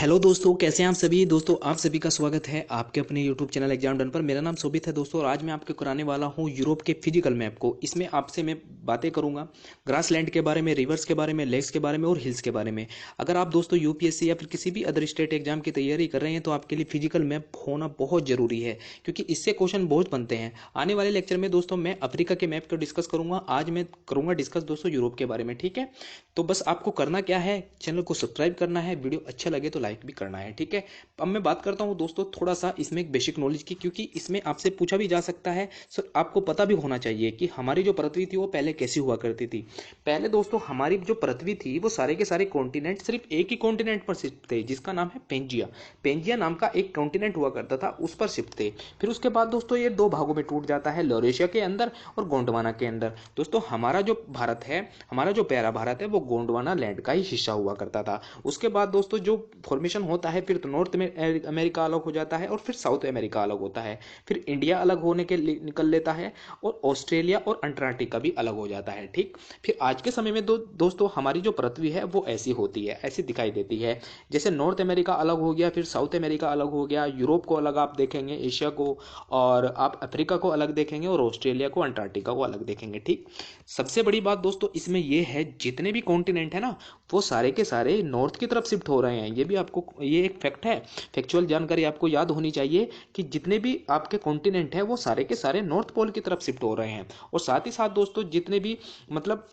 Hello दोस्तों, कैसे हैं आप सभी। दोस्तों आप सभी का स्वागत है आपके अपने यूट्यूब चैनल एग्जाम डन पर। मेरा नाम शोभित है दोस्तों, और आज मैं आपको कराने वाला हूं यूरोप के फिजिकल मैप को। इसमें आपसे मैं बातें करूंगा ग्रासलैंड के बारे में, रिवर्स के बारे में, लेक्स के बारे में और हिल्स के बारे में। अगर आप दोस्तों यूपीएससी या फिर किसी भी अदर स्टेट एग्जाम की तैयारी कर रहे हैं तो आपके लिए फिजिकल मैप होना बहुत जरूरी है, क्योंकि इससे क्वेश्चन बहुत बनते हैं। आने वाले लेक्चर में दोस्तों मैं अफ्रीका के मैप को डिस्कस करूंगा, आज मैं करूंगा डिस्कस दोस्तों यूरोप के बारे में। ठीक है, तो बस आपको करना क्या है, चैनल को सब्सक्राइब करना है, वीडियो अच्छा लगे तो लाइक भी करना है। ठीक है, अब मैं बात करता हूं दोस्तों थोड़ा सा इसमें एक बेसिक नॉलेज की, क्योंकि इसमें आपसे पूछा भी जा सकता है। सर आपको पता भी होना चाहिए कि हमारी जो पृथ्वी थी वो पहले कैसी हुआ करती थी। पहले दोस्तों हमारी जो पृथ्वी थी वो सारे के सारे कॉन्टिनेंट सिर्फ एक ही कॉन्टिनेंट पर शिफ्ट थे, जिसका नाम है पेंजिया। पेंजिया नाम का एक कॉन्टिनेंट हुआ करता था, उस पर शिफ्ट थे। फिर उसके बाद दोस्तों ये दो भागों में टूट जाता है, लॉरेशिया के अंदर और गोंडवाना के अंदर। दोस्तों हमारा जो भारत है, हमारा जो प्यारा भारत है, वो गोंडवाना लैंड का ही हिस्सा हुआ करता था। उसके बाद दोस्तों जो फॉर्मेशन होता है, फिर तो नॉर्थ में अमेरिका अलग हो जाता है और फिर साउथ अमेरिका अलग होता है। फिर इंडिया अलग होने के निकल लेता है और ऑस्ट्रेलिया और अंटार्कटिका भी अलग हो जाता है। ठीक, फिर आज के समय में दोस्तों हमारी जो पृथ्वी है वो ऐसी होती है, ऐसी दिखाई देती है। जैसे नॉर्थ अमेरिका अलग हो गया, फिर साउथ अमेरिका अलग हो गया, यूरोप को अलग आप देखेंगे, एशिया को, और आप अफ्रीका को अलग देखेंगे, और ऑस्ट्रेलिया को, अंटार्कटिका को अलग देखेंगे। ठीक, सबसे बड़ी बात दोस्तों इसमें यह है, जितने भी कॉन्टिनेंट है ना वो सारे के सारे नॉर्थ की तरफ शिफ्ट हो रहे हैं। ये भी आपको, ये एक फैक्ट है, फैक्चुअल जानकारी आपको याद होनी चाहिए कि जितने भी आपके कॉन्टिनेंट है वो सारे के सारे नॉर्थ पोल की तरफ शिफ्ट हो रहे हैं। और साथ ही साथ दोस्तों जितने भी मतलब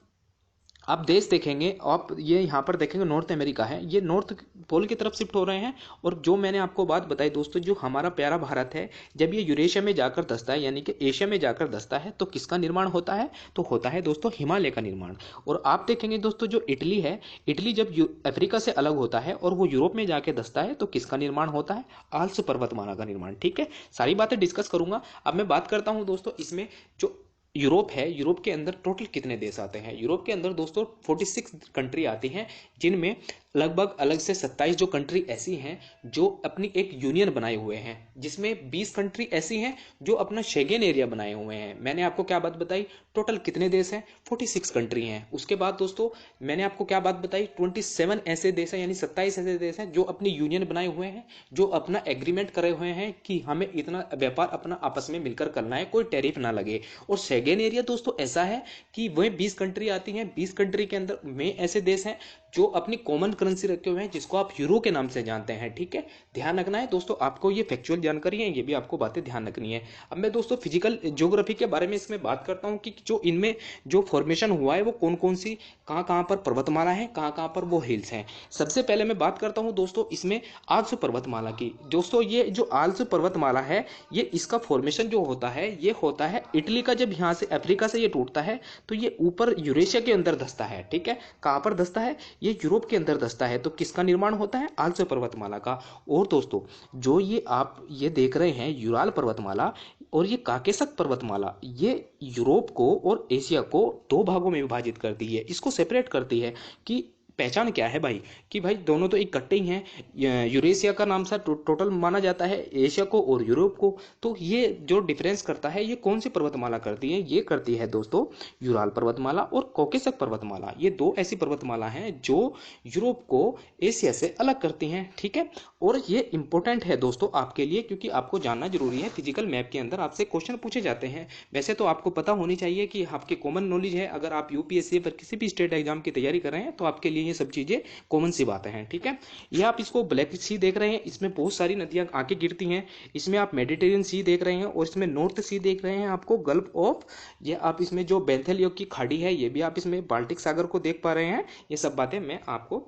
आप देश देखेंगे, आप ये यहाँ पर देखेंगे नॉर्थ अमेरिका है, ये नॉर्थ पोल की तरफ शिफ्ट हो रहे हैं। और जो मैंने आपको बात बताई दोस्तों, जो हमारा प्यारा भारत है, जब ये यूरेशिया में जाकर धंसता है, यानी कि एशिया में जाकर धंसता है, तो किसका निर्माण होता है, तो होता है दोस्तों हिमालय का निर्माण। और आप देखेंगे दोस्तों जो इटली है, इटली जब अफ्रीका से अलग होता है और वो यूरोप में जाके धंसता है, तो किसका निर्माण होता है, आल्प्स पर्वतमाला का निर्माण। ठीक है, सारी बातें डिस्कस करूंगा। अब मैं बात करता हूं दोस्तों इसमें जो यूरोप है, यूरोप के अंदर टोटल कितने देश आते हैं। यूरोप के अंदर दोस्तों 46 कंट्री आती हैं, जिनमें लगभग अलग से 27 जो कंट्री ऐसी हैं जो अपनी एक यूनियन बनाए हुए हैं, जिसमें 20 कंट्री ऐसी हैं जो अपना शेंगेन एरिया बनाए हुए हैं। मैंने आपको क्या बात बताई, टोटल कितने देश हैं, 46 कंट्री हैं। उसके बाद दोस्तों मैंने आपको क्या बात बताई, 27 ऐसे देश हैं, यानी 27 ऐसे देश हैं जो अपनी यूनियन बनाए हुए हैं, जो अपना एग्रीमेंट करे हुए हैं कि हमें इतना व्यापार अपना आपस में मिलकर करना है, कोई टैरिफ ना लगे। और शेंगेन एरिया दोस्तों ऐसा है कि वह 20 कंट्री आती हैं, 20 कंट्री के अंदर में ऐसे देश हैं जो अपनी कॉमन करेंसी रखे हुए हैं, जिसको आप यूरो के नाम से जानते हैं। ठीक है, ध्यान रखना है दोस्तों, आपको ये फैक्चुअल जानकारी है, ये भी आपको बातें ध्यान रखनी है। अब मैं दोस्तों फिजिकल ज्योग्राफी के बारे में इसमें बात करता हूं कि जो इनमें जो फॉर्मेशन हुआ है वो कौन कौन सी, कहां कहां पर पर्वतमाला है, कहां कहां पर वो हिल्स हैं। सबसे पहले मैं बात करता हूं दोस्तों इसमें आल्प्स पर्वतमाला की। दोस्तों ये जो आल्प्स पर्वतमाला है, ये इसका फॉर्मेशन जो होता है, ये होता है इटली का, जब यहां से अफ्रीका से ये टूटता है तो ये ऊपर यूरेशिया के अंदर धंसता है। ठीक है, कहां पर धंसता है, ये यूरोप के अंदर धंसता है। तो किसका निर्माण होता है, आल्प्स पर्वतमाला का। और दोस्तों जो ये आप ये देख रहे हैं यूराल पर्वतमाला और ये काकेशस पर्वतमाला, ये यूरोप को और एशिया को दो भागों में विभाजित करती है, इसको सेपरेट करती है। कि पहचान क्या है भाई, कि भाई दोनों तो इकट्ठे ही हैं। यूरेशिया का नाम सा टोटल माना जाता है एशिया को और यूरोप को। तो ये जो डिफरेंस करता है, ये कौन सी पर्वतमाला करती है, ये करती है दोस्तों यूराल पर्वतमाला और कॉकेशस पर्वतमाला। ये दो ऐसी पर्वतमाला हैं जो यूरोप को एशिया से अलग करती हैं। ठीक है, और ये इंपॉर्टेंट है दोस्तों आपके लिए, क्योंकि आपको जानना जरूरी है। फिजिकल मैप के अंदर आपसे क्वेश्चन पूछे जाते हैं। वैसे तो आपको पता होनी चाहिए कि आपके कॉमन नॉलेज है, अगर आप यूपीएससी पर किसी भी स्टेट एग्जाम की तैयारी कर रहे हैं तो आपके लिए ये सब चीजें कॉमन सी बातें हैं। ठीक है, ये आप इसको ब्लैक सी देख रहे हैं, इसमें बहुत सारी नदियां आके गिरती हैं। इसमें आप मेडिटेरियन सी देख रहे हैं और इसमें नॉर्थ सी देख रहे हैं, आपको गल्फ ऑफ, ये आप इसमें जो बेंथल योग की खाड़ी है, ये भी आप इसमें बाल्टिक सागर को देख पा रहे हैं। ये सब बातें मैं आपको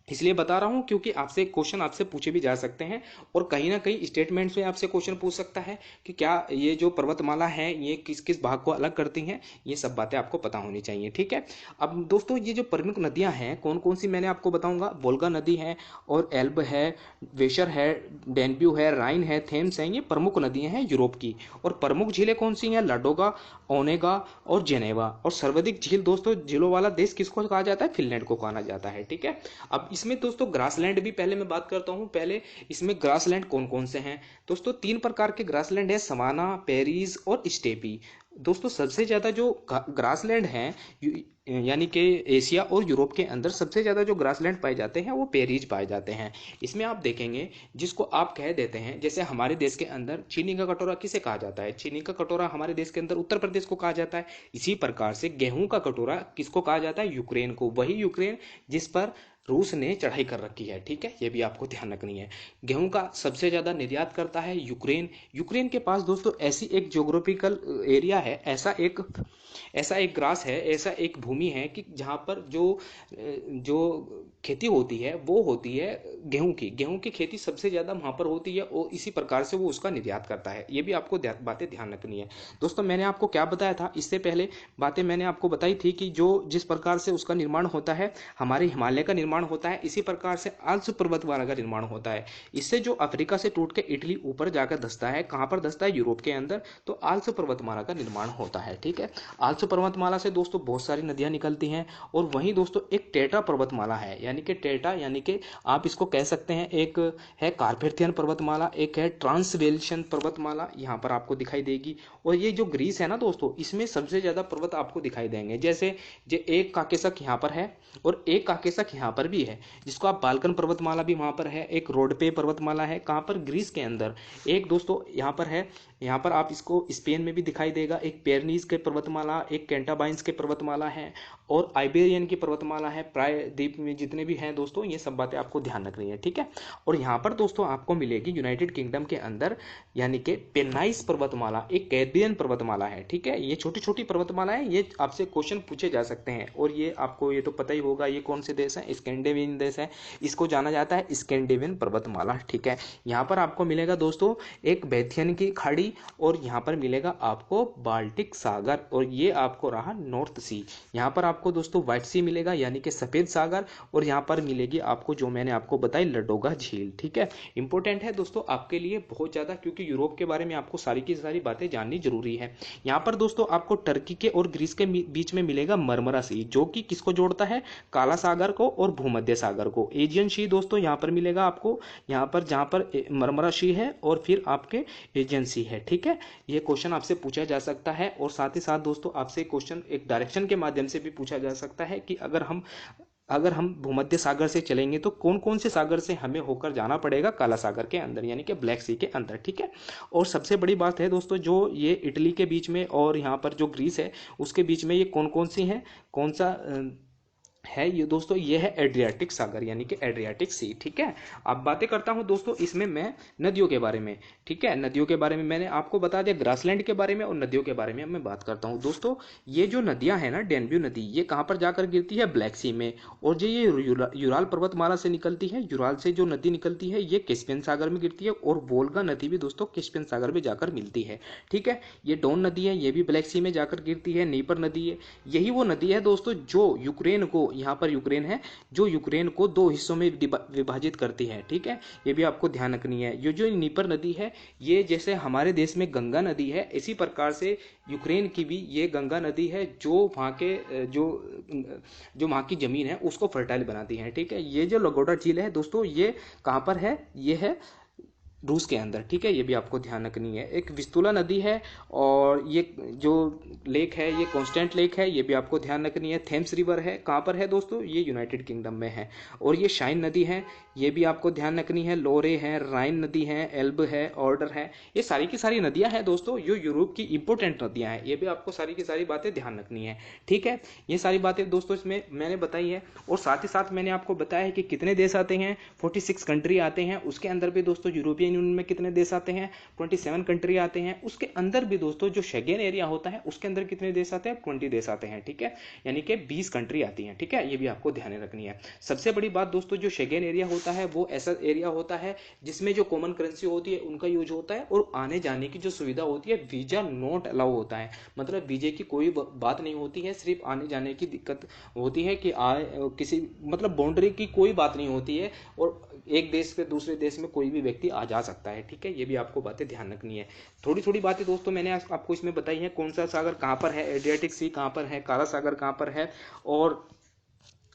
इसलिए बता रहा हूं क्योंकि आपसे क्वेश्चन आपसे पूछे भी जा सकते हैं, और कहीं ना कहीं स्टेटमेंट्स में आपसे क्वेश्चन पूछ सकता है कि क्या ये जो पर्वतमाला है ये किस किस भाग को अलग करती हैं। ये सब बातें आपको पता होनी चाहिए। ठीक है, अब दोस्तों ये जो प्रमुख नदियां हैं कौन कौन सी मैंने आपको बताऊंगा। वोल्गा नदी है और एल्ब है, वेशर है, डेन्ब्यू है, राइन है, थेम्स है, ये प्रमुख नदियां हैं यूरोप की। और प्रमुख झीलें कौन सी हैं, लाडोगा, ओनेगा और जेनेवा। और सर्वाधिक झील दोस्तों, झीलों वाला देश किसको कहा जाता है, फिनलैंड को कहा जाता है। ठीक है, अब इसमें दोस्तों ग्रासलैंड भी पहले मैं बात करता हूं। पहले इसमें ग्रासलैंड कौन कौन से हैं दोस्तों, तीन प्रकार के ग्रासलैंड है, सवाना, पेरीज और स्टेपी। दोस्तों सबसे ज़्यादा जो ग्रासलैंड हैं, यानी कि एशिया और यूरोप के अंदर सबसे ज़्यादा जो ग्रासलैंड पाए जाते हैं वो पेरीज पाए जाते हैं। इसमें आप देखेंगे जिसको आप कह देते हैं, जैसे हमारे देश के अंदर चीनी का कटोरा किसे कहा जाता है, चीनी का कटोरा हमारे देश के अंदर उत्तर प्रदेश को कहा जाता है। इसी प्रकार से गेहूं का कटोरा किसको कहा जाता है, यूक्रेन को, वही यूक्रेन जिस पर रूस ने चढ़ाई कर रखी है। ठीक है, ये भी आपको ध्यान रखनी है। गेहूं का सबसे ज़्यादा निर्यात करता है यूक्रेन। यूक्रेन के पास दोस्तों ऐसी एक ज्योग्राफिकल एरिया है, ऐसा एक ग्रास है, ऐसा एक भूमि है कि जहाँ पर जो खेती होती है वो होती है गेहूं की खेती सबसे ज़्यादा वहाँ पर होती है, और इसी प्रकार से वो उसका निर्यात करता है। ये भी आपको बातें ध्यान रखनी है। दोस्तों मैंने आपको क्या बताया था, इससे पहले बातें मैंने आपको बताई थी कि जो जिस प्रकार से उसका निर्माण होता है, हमारे हिमालय का निर्माण होता है, इसी प्रकार से आल्प्स पर्वतमाला का निर्माण होता है। इससे जो अफ्रीका से टूट के इटली ऊपर जाकर धंसता है, कहाँ पर धंसता है, यूरोप के अंदर, तो आल्प्स पर्वतमाला का निर्माण होता है। ठीक है, आल्प्स पर्वतमाला से दोस्तों बहुत सारी नदियां निकलती हैं, और वहीं दोस्तों एक टेट्रा पर्वतमाला है, यानी कि टेट्रा, यानी कि आप इसको कह सकते हैं, एक है कार्पेथियन पर्वतमाला, एक है ट्रांसवेल्शन पर्वतमाला, यहाँ पर आपको दिखाई देगी। और ये जो ग्रीस है ना दोस्तों, इसमें सबसे ज्यादा पर्वत आपको दिखाई देंगे, जैसे एक काकेशस यहाँ पर है और एक काकेशस यहाँ पर भी है, जिसको आप बाल्कन पर्वतमाला भी वहां पर है, एक रोडपे पर्वतमाला है, कहाँ पर, ग्रीस के अंदर। एक दोस्तों यहाँ पर है, यहाँ पर आप इसको स्पेन में भी दिखाई देगा, एक पेरनीज के पर्वतमाला, एक कैंटाबाइंस के पर्वतमाला है, और आइबेरियन की पर्वतमाला है। प्रायद्वीप में जितने भी हैं दोस्तों, ये सब बातें आपको ध्यान रखनी है। ठीक है, और यहाँ पर दोस्तों आपको मिलेगी यूनाइटेड किंगडम के अंदर, यानी कि पेनाइस पर्वतमाला, एक कैरिबियन पर्वतमाला है। ठीक है, ये छोटी छोटी पर्वतमाला है, ये आपसे क्वेश्चन पूछे जा सकते हैं, और ये आपको ये तो पता ही होगा, ये कौन से देश है, स्कैंडिनेवियन देश है, इसको जाना जाता है स्कैंडिनेवियन पर्वतमाला। ठीक है, यहाँ पर आपको मिलेगा दोस्तों एक बेथियन की खाड़ी, और यहाँ पर मिलेगा आपको बाल्टिक सागर, और ये आपको रहा नॉर्थ सी। यहाँ पर आपको दोस्तों व्हाइट सी मिलेगा, यानी कि सफेद सागर, और यहाँ पर मिलेगी आपको जो मैंने आपको बताई लडोगा झील। ठीक है, इंपॉर्टेंट है दोस्तों आपके लिए बहुत ज्यादा, क्योंकि यूरोप के बारे में आपको सारी की सारी बातें जाननी जरूरी है। यहाँ पर दोस्तों आपको टर्की के और ग्रीस के बीच में मिलेगा मरमरा सी, जो कि किसको जोड़ता है, काला सागर को और भूमध्य सागर को। एजियन सी दोस्तों यहाँ पर मिलेगा आपको, यहाँ पर जहाँ पर मरमरा सी है और फिर आपके एजियन सी है। ठीक है, ये क्वेश्चन आपसे पूछा जा सकता है, और साथ ही साथ दोस्तों आपसे क्वेश्चन एक डायरेक्शन के माध्यम से भी पूछा जा सकता है कि अगर हम भूमध्य सागर से चलेंगे तो कौन कौन से सागर से हमें होकर जाना पड़ेगा काला सागर के अंदर, यानी कि ब्लैक सी के अंदर। ठीक है, और सबसे बड़ी बात है दोस्तों, जो ये इटली के बीच में और यहाँ पर जो ग्रीस है उसके बीच में ये कौन कौन सी है, कौन सा है ये दोस्तों, ये है एड्रियाटिक सागर, यानी कि एड्रियाटिक सी। ठीक है, अब बातें करता हूं दोस्तों इसमें मैं नदियों के बारे में। ठीक है, नदियों के बारे में मैंने आपको बता दिया, ग्रासलैंड के बारे में और नदियों के बारे में अब मैं बात करता हूं। दोस्तों ये जो नदियां हैं ना, डेन्यू नदी, ये कहां पर जाकर गिरती है, ब्लैक सी में, और जो ये यूराल पर्वतमाला से निकलती है, यूराल से जो नदी निकलती है ये कैस्पियन सागर में गिरती है, और वोल्गा नदी भी दोस्तों कैस्पियन सागर में जाकर मिलती है। ठीक है, ये डोन नदी है, ये भी ब्लैक सी में जाकर गिरती है, नीपर नदी है, यही वो नदी है दोस्तों जो यूक्रेन को, यहाँ पर यूक्रेन है, जो यूक्रेन को दो हिस्सों में विभाजित करती है। ठीक है, ये भी आपको ध्यान रखनी है। ये जो नीपर नदी है, ये जैसे हमारे देश में गंगा नदी है, इसी प्रकार से यूक्रेन की भी ये गंगा नदी है, जो वहाँ के जो वहाँ की जमीन है उसको फर्टाइल बनाती है। ठीक है, ये जो लगोडा झील है दोस्तों, ये कहाँ पर है, ये है रूस के अंदर। ठीक है, ये भी आपको ध्यान रखनी है। एक विस्तुला नदी है, और ये जो लेक है ये कॉन्स्टेंट लेक है, ये भी आपको ध्यान रखनी है। थेम्स रिवर है, कहाँ पर है दोस्तों, ये यूनाइटेड किंगडम में है। और ये शाइन नदी है, ये भी आपको ध्यान रखनी है। लोरे है, राइन नदी है, एल्ब है, ऑर्डर है, ये सारी की सारी नदियां हैं दोस्तों, जो यूरोप की इंपोर्टेंट नदियां हैं। ये भी आपको सारी की सारी बातें ध्यान रखनी है। ठीक है, ये सारी बातें दोस्तों इसमें मैंने बताई है, और साथ ही साथ मैंने आपको बताया है कि कितने देश आते हैं, 46 कंट्री आते हैं। उसके अंदर भी दोस्तों यूरोपियन यूनियन में कितने देश आते हैं, 27 कंट्री आते हैं। उसके अंदर भी दोस्तों जो शेंगेन एरिया होता है उसके अंदर कितने देश आते हैं, 20 देश आते हैं। ठीक है, यानी कि 20 कंट्री आती हैं। ठीक है, ये भी आपको ध्यान रखनी है। सबसे बड़ी बात दोस्तों, जो शेंगेन एरिया होता है वो ऐसा एरिया होता है जिसमें जो कॉमन करेंसी होती है उनका यूज होता है, और आने जाने की जो सुविधा होती है, वीजा नॉट अलाउ होता है, मतलब वीजे की कोई बात नहीं होती है, सिर्फ आने जाने की दिक्कत होती है कि किसी मतलब बाउंड्री की कोई बात नहीं होती है, और एक देश से दूसरे देश में कोई भी व्यक्ति आ जा सकता है। ठीक है, ये भी आपको बातें ध्यान रखनी है। थोड़ी थोड़ी बातें दोस्तों मैंने आपको इसमें बताई है, कौन सा सागर कहाँ पर है, एड्रियाटिक सी कहाँ पर है, काला सागर कहाँ पर है, और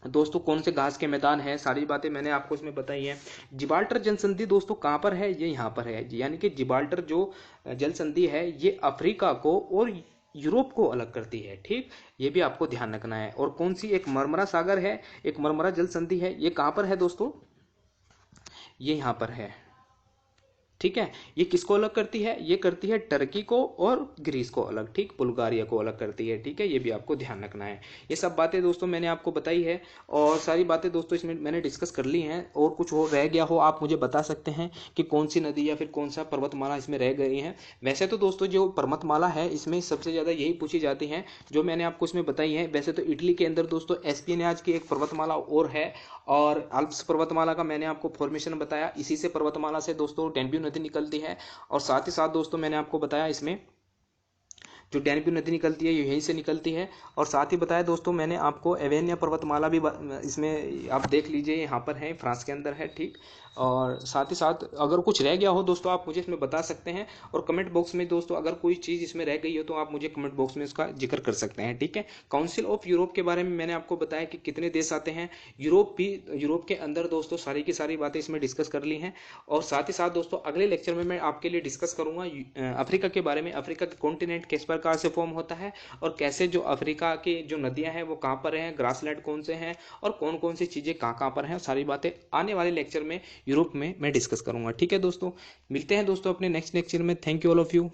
दोस्तों कौन से घास के मैदान है, सारी बातें मैंने आपको इसमें बताई है। जिब्राल्टर जल संधि दोस्तों कहाँ पर है, ये यहाँ पर है, यानी कि जिब्राल्टर जो जल संधि है ये अफ्रीका को और यूरोप को अलग करती है। ठीक, ये भी आपको ध्यान रखना है। और कौन सी, एक मरमरा सागर है, एक मरमरा जल संधि है, ये कहां पर है दोस्तों, ये यहां पर है। ठीक है, ये किसको अलग करती है, ये करती है टर्की को और ग्रीस को अलग, ठीक, बुल्गारिया को अलग करती है। ठीक है, ये भी आपको ध्यान रखना है। ये सब बातें दोस्तों मैंने आपको बताई है, और सारी बातें दोस्तों इसमें मैंने डिस्कस कर ली हैं। और कुछ हो रह गया हो आप मुझे बता सकते हैं कि कौन सी नदी या फिर कौन सा पर्वतमाला इसमें रह गई है। वैसे तो दोस्तों जो पर्वतमाला है इसमें सबसे ज़्यादा यही पूछी जाती है जो मैंने आपको इसमें बताई है। वैसे तो इटली के अंदर दोस्तों एस्पिनियाज की एक पर्वतमाला और है, और अल्प्स पर्वतमाला का मैंने आपको फॉर्मेशन बताया, इसी से पर्वतमाला से दोस्तों डैन्यूब नदी निकलती है। और साथ ही साथ दोस्तों मैंने आपको बताया इसमें जो डैन्यूब नदी निकलती है ये यहीं से निकलती है। और साथ ही बताया दोस्तों मैंने आपको एवेनिया पर्वतमाला भी इसमें आप देख लीजिए, यहाँ पर है, फ्रांस के अंदर है। ठीक, और साथ ही साथ अगर कुछ रह गया हो दोस्तों आप मुझे इसमें बता सकते हैं, और कमेंट बॉक्स में दोस्तों अगर कोई चीज़ इसमें रह गई हो तो आप मुझे कमेंट बॉक्स में इसका जिक्र कर सकते हैं। ठीक है, काउंसिल ऑफ यूरोप के बारे में मैंने आपको बताया कि कितने देश आते हैं, यूरोप भी, यूरोप के अंदर दोस्तों सारी की सारी बातें इसमें डिस्कस कर ली हैं। और साथ ही साथ दोस्तों अगले लेक्चर में मैं आपके लिए डिस्कस करूंगा अफ्रीका के बारे में, अफ्रीका के कॉन्टिनेंट किस प्रकार से फॉर्म होता है, और कैसे जो अफ्रीका की जो नदियां हैं वो कहाँ पर हैं, ग्रासलैंड कौन से हैं, और कौन कौन सी चीज़ें कहाँ कहाँ पर हैं, सारी बातें आने वाले लेक्चर में यूरोप में मैं डिस्कस करूंगा। ठीक है दोस्तों, मिलते हैं दोस्तों अपने नेक्स्ट लेक्चर में। Thank you all of you.